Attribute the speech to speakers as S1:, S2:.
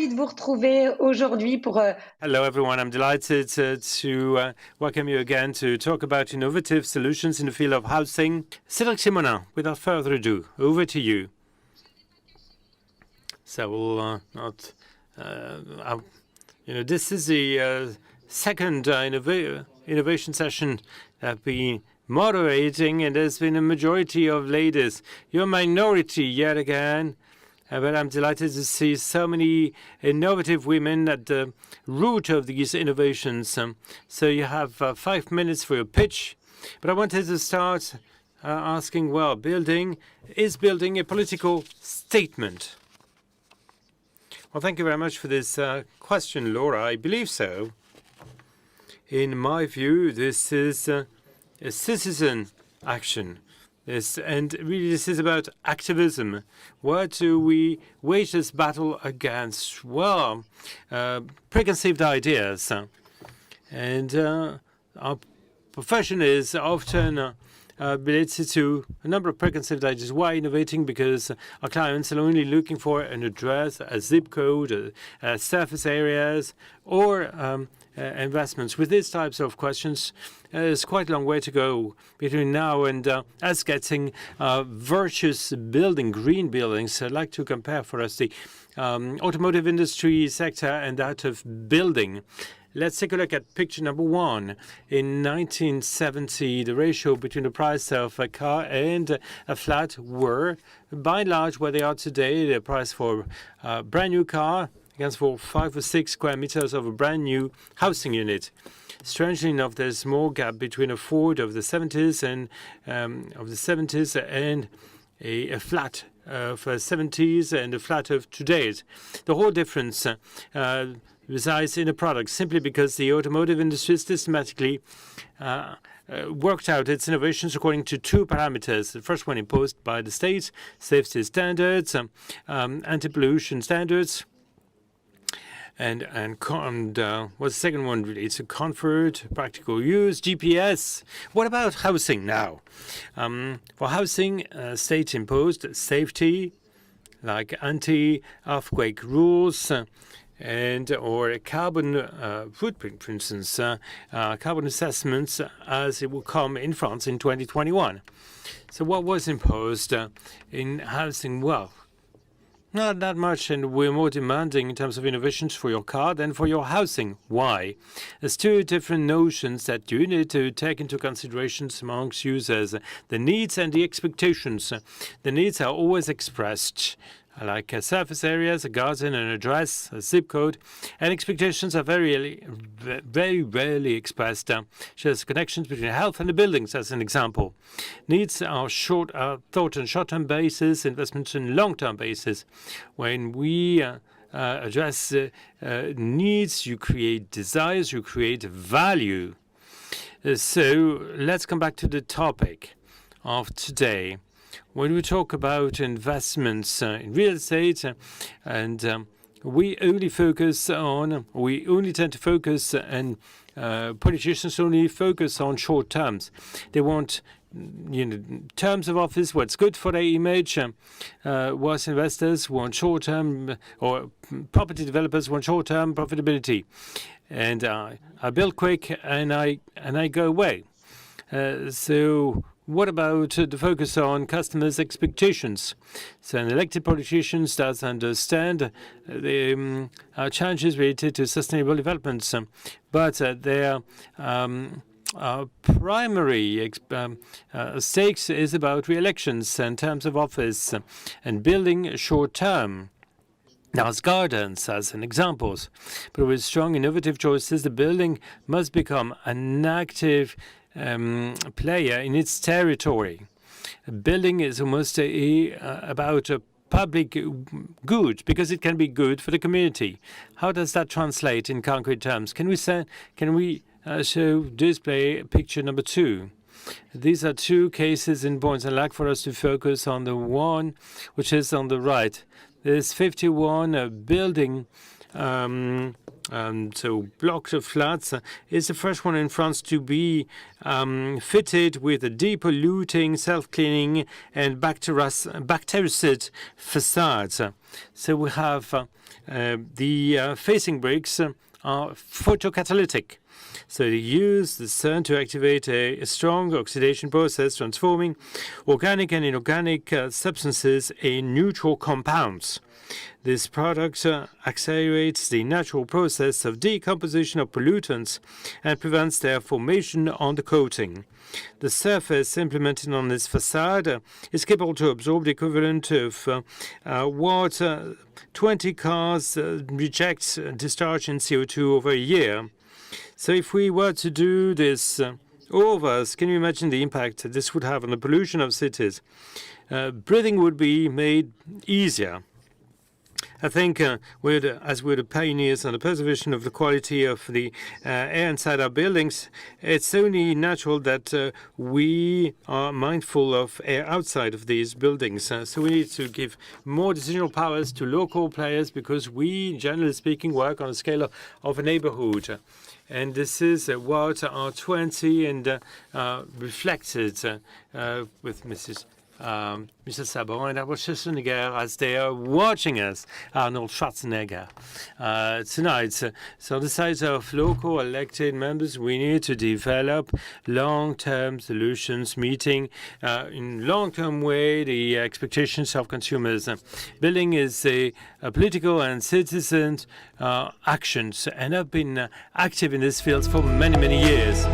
S1: ravie de vous retrouver aujourd'hui pour
S2: Hello, everyone. I'm delighted to welcome you again to talk about innovative solutions in the field of housing. Cédric Simonin, without further ado, over to you. So we'll not, this is the second innovation session that I've been moderating, and there's been a majority of ladies. You're a minority yet again. But I'm delighted to see so many innovative women at the root of these innovations. So you have 5 minutes for your pitch. But I wanted to start asking, well, is building a political statement? Well, thank you very much for this question, Laura. I believe so. In my view, this is a citizen action. And really, this is about activism. What do we wage this battle against? Well, preconceived ideas. And our profession is often related to a number of preconceived ideas. Why innovating? Because our clients are only looking for an address, a zip code, surface areas, or investments. With these types of questions, there's quite a long way to go between now and us getting virtuous building, green buildings. I'd like to compare for us the automotive industry sector and that of building. Let's take a look at picture number 1. In 1970, the ratio between the price of a car and a flat were, by and large, where they are today. The price for a brand new car against for 5 or 6 square meters of a brand new housing unit. Strangely enough, there's more gap between a Ford of the 70s and a flat of 70s and a flat of today's. The whole difference resides in the product, simply because the automotive industry systematically worked out its innovations according to 2 parameters. The first one imposed by the state, safety standards, anti-pollution standards, and what's the second one relates to comfort, practical use, GPS. What about housing now? For housing, state-imposed safety, like anti-earthquake rules, or a carbon footprint, for instance, carbon assessments, as it will come in France in 2021. So what was imposed in housing? Well, not that much, and we're more demanding in terms of innovations for your car than for your housing. Why? There's 2 different notions that you need to take into consideration amongst users: the needs and the expectations. The needs are always expressed, like surface areas, a garden, an address, a zip code, and expectations are very rarely expressed. Just connections between health and the buildings, as an example. Needs are thought on short-term basis, investments on long-term basis. When we address needs, you create desires, you create value. So let's come back to the topic of today. When we talk about investments in real estate, and we only tend to focus, and politicians only focus on short terms. They want, terms of office, what's good for their image, whilst investors want short-term, or property developers want short-term profitability. And I build quick, and I go away. So what about the focus on customers' expectations? So an elected politician does understand the challenges related to sustainable developments, but their primary stakes is about re-elections and terms of office and building short-term. Now, as gardens, as an examples, but with strong innovative choices, the building must become an active player in its territory. Building is almost about a public good, because it can be good for the community. How does that translate in concrete terms? Can we display picture number 2? These are 2 cases in points. I'd like for us to focus on the one which is on the right. There's 51 building so block of flats is the first one in France to be fitted with a depolluting, self-cleaning and bactericid facades. So we have the facing bricks are photocatalytic. So they use the sun to activate a strong oxidation process, transforming organic and inorganic substances in neutral compounds. This product accelerates the natural process of decomposition of pollutants and prevents their formation on the coating. The surface implemented on this facade is capable to absorb the equivalent of what 20 cars reject discharge in CO2 over a year. So if we were to do this all of us, can you imagine the impact this would have on the pollution of cities? Breathing would be made easier. I think as we're the pioneers on the preservation of the quality of the air inside our buildings, it's only natural that we are mindful of air outside of these buildings. So we need to give more decisional powers to local players because we, generally speaking, work on a scale of a neighborhood. And this is what R20 and reflected with Mrs. Sabon and Arnold Schwarzenegger as they are watching us, Arnold Schwarzenegger, tonight. So on the side of local elected members, we need to develop long-term solutions, meeting in long-term way the expectations of consumers. Building is a political and citizen actions, and I've been active in this field for many, many years.